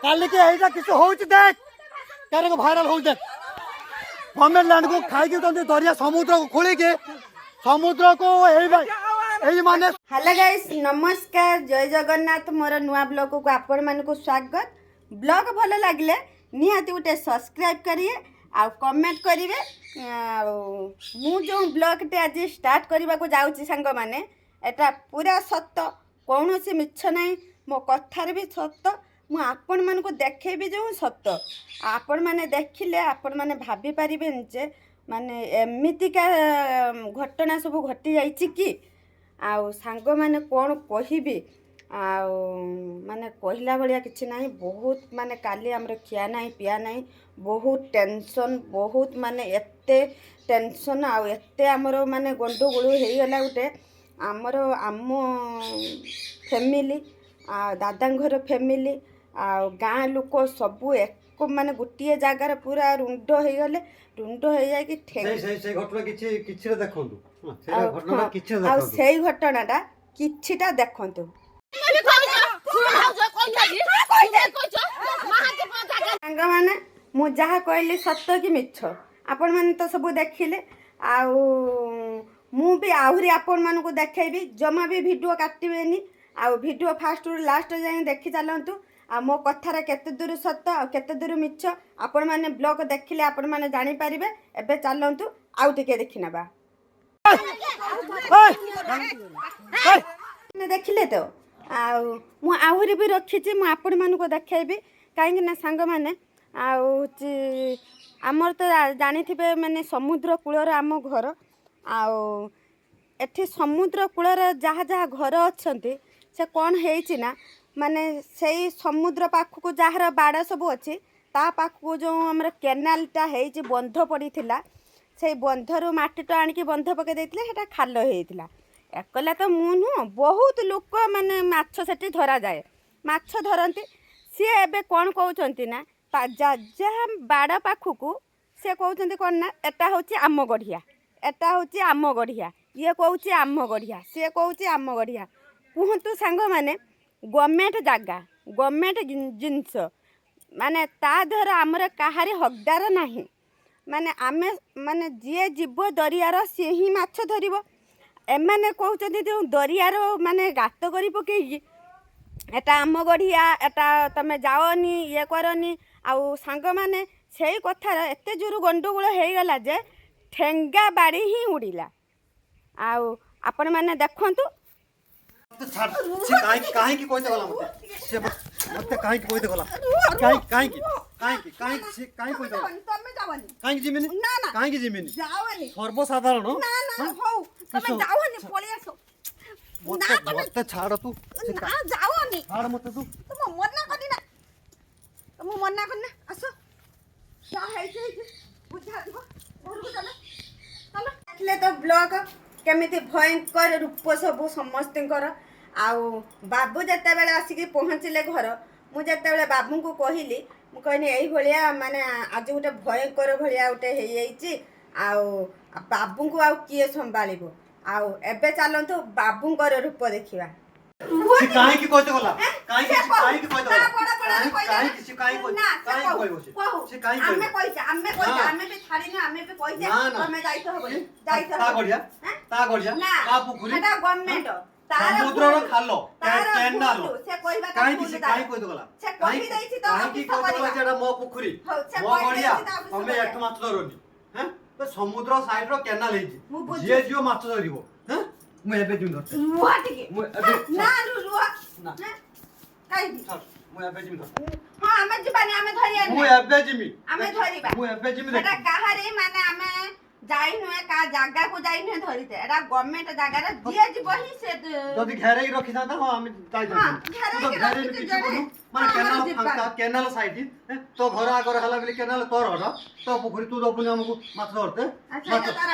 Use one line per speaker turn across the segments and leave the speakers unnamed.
काली के एटा किछ होउछ देख केरे को वायरल होउछ देख गवर्नमेंट लैंड को खाई के दरिया समुद्र को खोली के समुद्र को एई माने।
हेलो गाइस नमस्कार जय जगन्नाथ मोर नुआ ब्लॉग को आपण मान को स्वागत। ब्लॉग भल लगे निहाती गोटे सब्सक्राइब करिए आ कमेंट करिवे। मु जो ब्लॉग टे आज स्टार्ट करने को जाऊँगी सांग माने एटा पूरा सत्य कौन सी मिछ नहीं मो कथार भी सत्य मु आपण मान को देखेबी जो सत्य आपण माने देखिले आपण माने भाभी पारिबे जे माने एमितिका घटना सब घटी जाइछि कि आउ सांग माने कौन कहबी आउ माने कहला भलिया किछि नाही। बहुत माने काली हमर खिया नाही पिया नाही बहुत टेंशन बहुत माने एते टेंशन आउ एते हमर माने गंडगोल हेई गला उटे हमर आम फैमिली आ दादा घर फैमिली आ गाँ लोक सबू एक माने गोटे जगार पूरा रुंड हो गले रुंड हो जाए कि से घटनाटा किछिटा देखंतु सांग माने मु जहा कहली सत्य कि मिछ आपण माने तो सब देखिले आउ मु भी आहुरी आपण मान को देखेबी जमा भी वीडियो काटबेनी आउ वीडियो फास्ट रु लास्ट जाए देखि चलंतु आ मो कथार केते दूर सत्य आ केते दूर मिछ आपण माने ब्लॉग देखिले आपण माने जानि परिबे। एबे चलंतु आउ टिके देखि नबा देखिले तो आउ मु आहुरी भी रखिछि मु आपण मान को देखेबी काहे ना सांग माने आउ हमर तो जानि थिबे माने समुद्र कूलर आम घर आउ एठी समुद्र कूलर जहाँ जहाँ घर अच्छे से कौन है ना माने से समुद्र पाखक जार बाड़ सब अच्छी ता पाखक जो आम केनालटा है बंध पड़ी से बंधर मटी तो आणिकी बंध पकई देते सेटा खाल होता एकला तो मु नुह बहुत लोक माने माछ सेठी धरा जाए माछ धरती सी एबे कौन कहते ना जहाँ बाड़ पाखक से कहते कौन ना एटा हूँ आम गढ़िया एटा हूँ आम गढ़िया ये कौच आम गढ़िया सी कौच आम गढ़िया कहतु सांग माने गवर्नमेंट जगह गवर्नमेंट जिनस माने ता धर आमर कहारी हकदार नहीं माने आमे माने जी जीव दरियार सी ही माछ धरिबो एमाने कहते जो दरियार माने गात करी पकई एटा आम गढ़िया एटा तमे जाओनी ये करनी आउ सांग माने से कथार एते जोर गंडगोल हो गला जे ठेंगा बाड़ी ही उड़िला आउ आपण माने देखंतु
काहे की कोइते गला मते काहे की कोइते गला काहे कोइते गला
तमे जावनी
काहे की जिमिनी
ना ना
काहे की जिमिनी
जावनी
सर्वसाधारण
ना ना हो तमे जावनी पळी आसो
मते छाड़ तू
ना जावनी
छाड़ मते तू
तुम मना करी ना तुम मना करना आसो क्या है बुझा दिबो घर को चलो चलो देखले तो ब्लॉग केमिति भयंकर रूप सब समस्तकर आउ बाबू जिते बेले आसिक पहुँचले घर मुझे बाबू को कहली मुझे यही माने आज गोटे भयंकर भाया गोटे हो बाबू को आउ किए संभाल आउ एबे चलतु बाबूंकर रूप देखा
काहे की कोइते गला काहे की कोइते गला काहे की कहबो से काहे
हमें पैसा हमें भी छाड़ी ना हमें भी पैसा हमें जाइतो हो जाइतो
ता गड़िया का पुखुरी
एटा गवर्नमेंट
समुद्र रो खालो केनाल
से कहबा
काहे कोइते गला
से कहि दैछि तो
काहे की कोइते गला जेडा मो पुखुरी मो गड़िया हमें एठ माछ धरनी हैं तो समुद्र साइड रो केनाल हेछि जे जियो माछ धरिबो हैं मु एबे जिम धर
रुआ टिके
मु एबे
ना रुआ
ना
काई दी
मु एबे जिम धर
हां हमें जीवानी हमें धरिया
मु एबे जिमी
हमें धरिबा
मु एबे जिमी
एटा काहारे माने हमें जाई नुए का जागा को जाई नुए धरिते एटा गवर्नमेंट जागा रे जे जीवही से
जदी घेरे ही रखि थाता हां हम जाई
हां
घेरे ही किछु माने केनाल फांका केनाल साइड तो घर आगर हला बिली केनाल तोर हटा तो पुखरी तू दपुनी हमको माछ धरते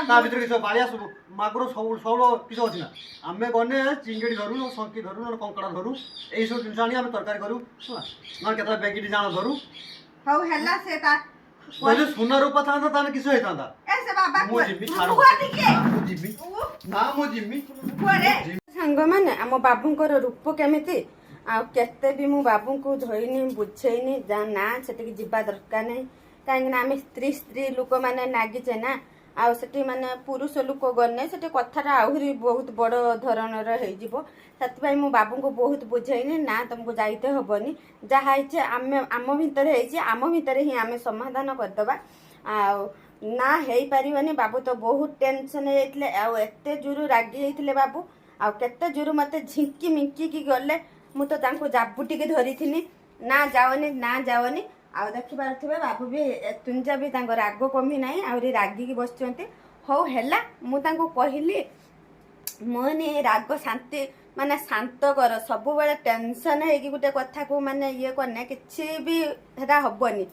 ता भीतर किछ बालिया सब मागरो सब किछ अछि ना हमें गने चिंगड़ी धरु संकी धरु न कंकड़ा धरु एई सब जिंस आनी हम तरकारी करू ना केतला बेगिडी जान धरु
हौ हेला से ता
बोले सुना रूपा था ताने किछ होई थांदा
ऐसे बाबा
मु जिमी छाड़
रुआ टिके
मु जिमी ना मु जिमी
कोरे सांग माने हम बाबूंकर रूप केमिति ଆଉ କେତେ ବି ମୁଁ ବାବୁଙ୍କୁ ଧୋଇନି ବୁଝେଇନି ନା ସେଠିକି ଯିବା ଦରକାର ନାହିଁ କାହିଁକିନା ଆମେ ସ୍ତ୍ରୀ ଲୋକମାନେ ନାଗିଛେ ନା ଆଉ ସେଠି ମାନେ ପୁରୁଷ ଲୋକ ଗଲେ ସେଠି କଥାଟା ଆହୁରି ବହୁତ ବଡ଼ ଧରଣର ହେଇଯିବ ସେଥିପାଇଁ ମୁଁ ବାବୁଙ୍କୁ ବହୁତ ବୁଝେଇନି ନା ତମକୁ ଯାଇତେ ହବନି ଯାହା ହେଇଛି ଆମେ ଆମ ଭିତରେ ହେଇଛି ଆମ ଭିତରେ ହିଁ ଆମେ ସମାଧାନ କରିଦେବା ଆଉ ନା ହେଇପାରିବନି ବାବୁ ତ ବହୁତ ଟେନସନ୍ ହେଇଯାଇଥିଲେ ଆଉ ଏତେ ଜୋରୁ ରାଗି ଯାଇଥିଲେ ବାବୁ ଆଉ କେତେ ଜୋରୁ ମୋତେ ଝିଙ୍କି ମିଙ୍କିକି ଗଲେ ମୁଁ ତ ତାଙ୍କୁ ଜାବୁଟିକି ଧରିଥିନି ନା ଯାଅନି ଆଉ ଦେଖିପାରୁଥିବେ ବାବୁ ବି ଏତୁଞ୍ଜା ବି ତାଙ୍କ ରାଗ କମି ନାହିଁ ଆହୁରି ରାଗିକି ବସିଛନ୍ତି ହଉ ହେଲା ମୁଁ ତାଙ୍କୁ କହିଲି ମୋନି ରାଗ ଶାନ୍ତି ମାନେ ଶାନ୍ତ କର ସବୁବେଳେ ଟେନସନ୍ ହେଇକି ଗୋଟେ କଥାକୁ ମାନେ ଇଏ କନେ କିଛି ବି ସେଟା ହବନି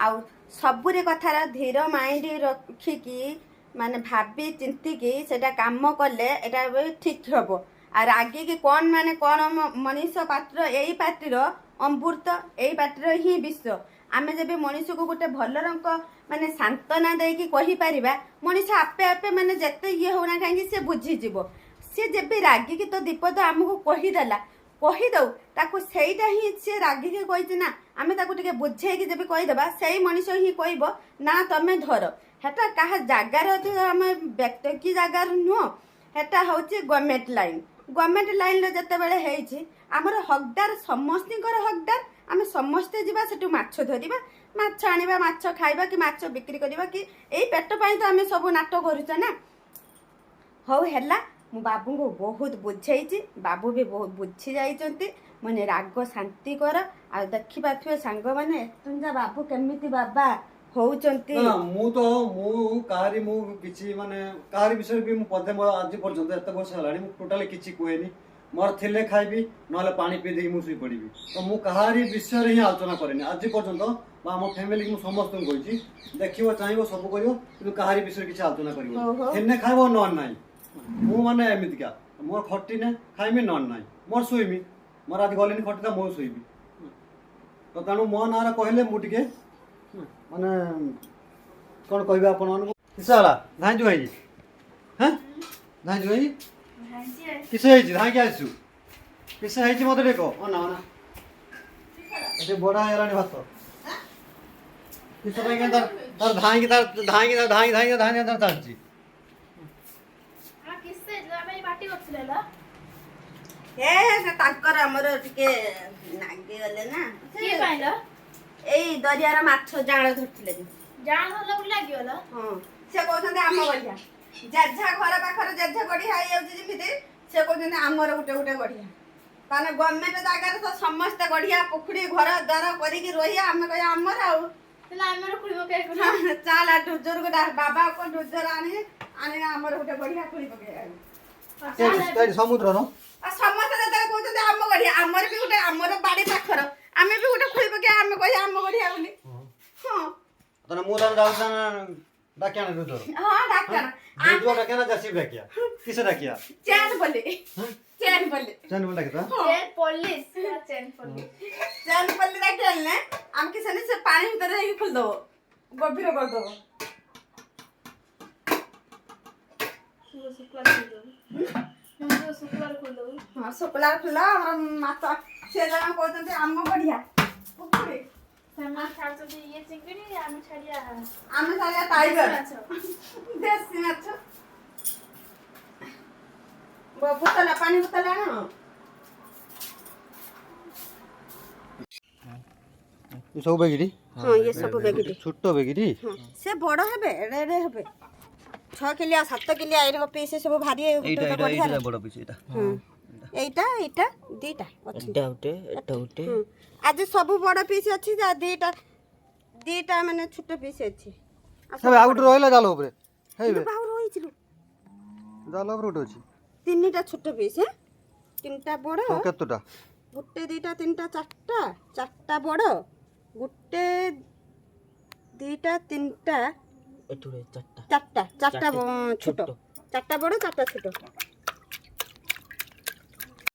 ଆଉ ସବୁରେ କଥାର ଧୀର ମାଇଣ୍ଡ ରଖିକି ମାନେ ଭାବି ଚିନ୍ତିକି ସେଟା କାମ କଲେ ଏଟା ବି ଠିକ୍ ହବ ଆଉ ରାଗିକି କ'ଣ ମାନେ କ'ଣ ମଣିଷ ପାତ୍ର ଏଇ ପାଟିର ଅମୃତ ଏଇ ପାଟିର ହିଁ ବିଷ ଆମେ ଯେବେ ମଣିଷକୁ ଗୋଟେ ଭଲ ରଙ୍ଗ ମାନେ ସାନ୍ତ୍ୱନା ଦେଇକି କହିପାରିବା ମଣିଷ ଆପେ ଆପେ ମାନେ ଯେତେ ଇଏ ହଉନା କାହିଁକି ସେ ବୁଝିଯିବ ସେ ଯେବେ ରାଗିକି ତ ଦୀପଦ ଆମକୁ କହିଦେଲା କହିଦଉ ତାକୁ ସେଇଟା ହିଁ ସେ ରାଗିକି କହିଛି ନା ଆମେ ତାକୁ ଟିକେ ବୁଝେଇକି ଯେବେ କହିଦେବା ସେଇ ମଣିଷ ହିଁ କହିବ ନା ତମେ ଧର ହେଟା କାହା ଜାଗାରେ ଅଛି ଆମେ ବ୍ୟକ୍ତି କି ଜାଗାରେ ନୁହଁ ହେଟା ହେଉଛି ଗଭର୍ଣ୍ଣମେଣ୍ଟ ଲାଇନ୍ରେ ଯେତେବେଳେ ହେଇଛି ଆମର ହକଦାର ସମସ୍ତଙ୍କର ହକଦାର ଆମେ ସମସ୍ତେ ଯିବା ସେଠୁ ମାଛ ଧରିବା ମାଛ ଆଣିବା ମାଛ ଖାଇବା କି ମାଛ ବିକ୍ରି କରିବା କି ଏଇ ପେଟ ପାଇଁ ତ ଆମେ ସବୁ ନାଟ କରୁଛେ ନା ହଉ ହେଲା ମୁଁ ବାବୁଙ୍କୁ ବହୁତ ବୁଝେଇଛି ବାବୁ ବି ବହୁତ ବୁଝି ଯାଇଛନ୍ତି ମାନେ ରାଗ ଶାନ୍ତି କର ଆଉ ଦେଖିପାରୁଥିବେ ସାଙ୍ଗମାନେ ଏତୁଞ୍ଜା ବାବୁ କେମିତି ବାବା ହଉଛନ୍ତି
ମୁଁ କିଛି ମାନେ କାହାରି ବିଷୟରେ ବି ମୁଁ ପଦେ ମୋର ଆଜି ପର୍ଯ୍ୟନ୍ତ ଏତେ ବର୍ଷ ହେଲାଣି ମୁଁ ଟୋଟାଲି କିଛି କୁହେନି ମୋର ଥିଲେ ଖାଇବି ନହେଲେ ପାଣି ପିଇ ଦେଇକି ମୁଁ ଶୋଇ ପଡ଼ିବି ତ ମୁଁ କାହାରି ବିଷୟରେ ହିଁ ଆଲୋଚନା କରେନି ଆଜି ପର୍ଯ୍ୟନ୍ତ ବା ଆମ ଫ୍ୟାମିଲିକି ମୁଁ ସମସ୍ତଙ୍କୁ କହିଛି ଦେଖିବ ଚାହିଁବ ସବୁ କରିବ କିନ୍ତୁ କାହାରି ବିଷୟରେ କିଛି ଆଲୋଚନା କରିବ ଥିଲେ ଖାଇବ ନହେଲେ ନାହିଁ ମୁଁ ମାନେ ଏମିତିକା ମୋର ଖଟିନେ ଖାଇମି ନହେଲେ ନାହିଁ ମୋର ଶୋଇମି ମୋର ଆଜି ଗଲିନି ଖଟିଟା ମୁଁ ଶୋଇବି ତ ତେଣୁ ମୋ ନାଁରେ କହିଲେ ମୁଁ ଟିକେ ମାନେ କ'ଣ କହିବେ ଆପଣମାନଙ୍କୁ କିସ ହେଲା ଧାଇଁଛୁ ଭାଇ ହଁ ଧାଇଁଛୁ ଭାଇ କିସ ହେଇଛି ଧାଇଁକି ଆସିଛୁ କିସ ହେଇଛି ମୋତେ ଟିକେ କହ ଅନା ଏଠି ବଡ଼ା ହେଇଗଲାଣି ଭାତ କିସ ପାଇଁ ତାର ଧାଇଁକି ଚାଲିଛି
ତାଙ୍କର ଆମର ଟିକେ ନାଗିଗଲେ ନା ଏଇ ଦରିଆର ମାଛ ଜାଳ ଧରିଥିଲେ ହଁ ସେ କହୁଛନ୍ତି ଆମ ଗଢିଆ ଯେଝା ଘର ପାଖରେ ଯେଝା ଗଢିଆ ହେଇଯାଉଛି ଯେମିତି ସେ କହୁଛନ୍ତି ଆମର ଗୋଟେ ଗଢିଆ ତାହେଲେ ଗଭର୍ଣ୍ଣମେଣ୍ଟ ଜାଗାରେ ତ ସମସ୍ତେ ଗଢିଆ ପୋଖରୀ ଘର ଦ୍ୱାର କରିକି ରହିବା ଆମେ କହିବା ଆମର ଆଉ ଚାଲ ଡୁଜର ଗୋଟେ ବାବା ଡୁଜର ଆଣିକି ଆମର ଗୋଟେ ଗଢିଆ ଖୋଳି ପକେଇବା
ସମୁଦ୍ରର
ସମସ୍ତେ ଯେତେବେଳେ କହୁଛନ୍ତି ଆମ ଗଢିଆ ଆମର ବି ଗୋଟେ ଆମର ବାଡି ପାଖର ଆମେ ବି ଗୋଟେ ଖୋଳି ପକେଇବା ଆମେ କହିବା ଆମ ଗଢିଆ ବୋଲି ହଁ
ମୁଁ ତାହେଲେ ଯାଉଛି ଡାକିଆ ଡୁଜର
ହଁ ଡାକିଆ
ଯାସି ଡାକିଆ କିସ ଡାକିଆ
ଚେନ୍ ବୋଲି ଡାକିତା ଚେନ୍ ପଲ୍ଲି ଡାକିଲେ ଆମେ କି ସେ ପାଣି ଭିତରେ ଯାଇକି ଖୋଲିଦବ ଗଭୀର କରିଦବ ଶୁକ୍ଲାର ଖୋଲ ଆମର ମାଛ ସେ ଜଣ କହୁଛନ୍ତି ଆମ ବଢିଆ ପୋଖରୀ ଆମେ ଛାଡ଼ିବା ଟାଇଗର ଦେଶୀ ମାଛ ବୋତଲ ପାଣି ବୋତଲ ଆଣ
ସବୁ ବେଗିଟି
ହଁ ଇଏ ସବୁ ବେଗିଟି
ଛୋଟ ବେଗିଟି
ସେ ବଡ଼ ହେବେ ଏଡ଼େ ହେବେ 6 କିଲିଆ 7 କିଲିଆ ଏଇରକ ପିସ୍ ସବୁ ଭାରି
ବଡ଼ ପିସ୍
ଏଇଟା ଦିଟା ଆଜି ସବୁ ବଡ଼ ପିସ୍ ଅଛି ଦିଟା ମାନେ ଛୋଟ ପିସ୍ ଅଛି
ଆଉ ଗୋଟେ ରହିଲା ଜାଲ ଉପରେ ଜାଲ ଉପରେ ଗୋଟେ ଅଛି
3ଟା ଛୋଟ ପିସ୍ ତିନିଟା ବଡ଼
କେତେଟା
ଗୋଟେ 2ଟା 3ଟା 4ଟା ବଡ଼ ଗୋଟେ 2ଟା 3ଟା ଚାରିଟା ଛୋଟ 4ଟା ବଡ଼ 4ଟା ଛୋଟ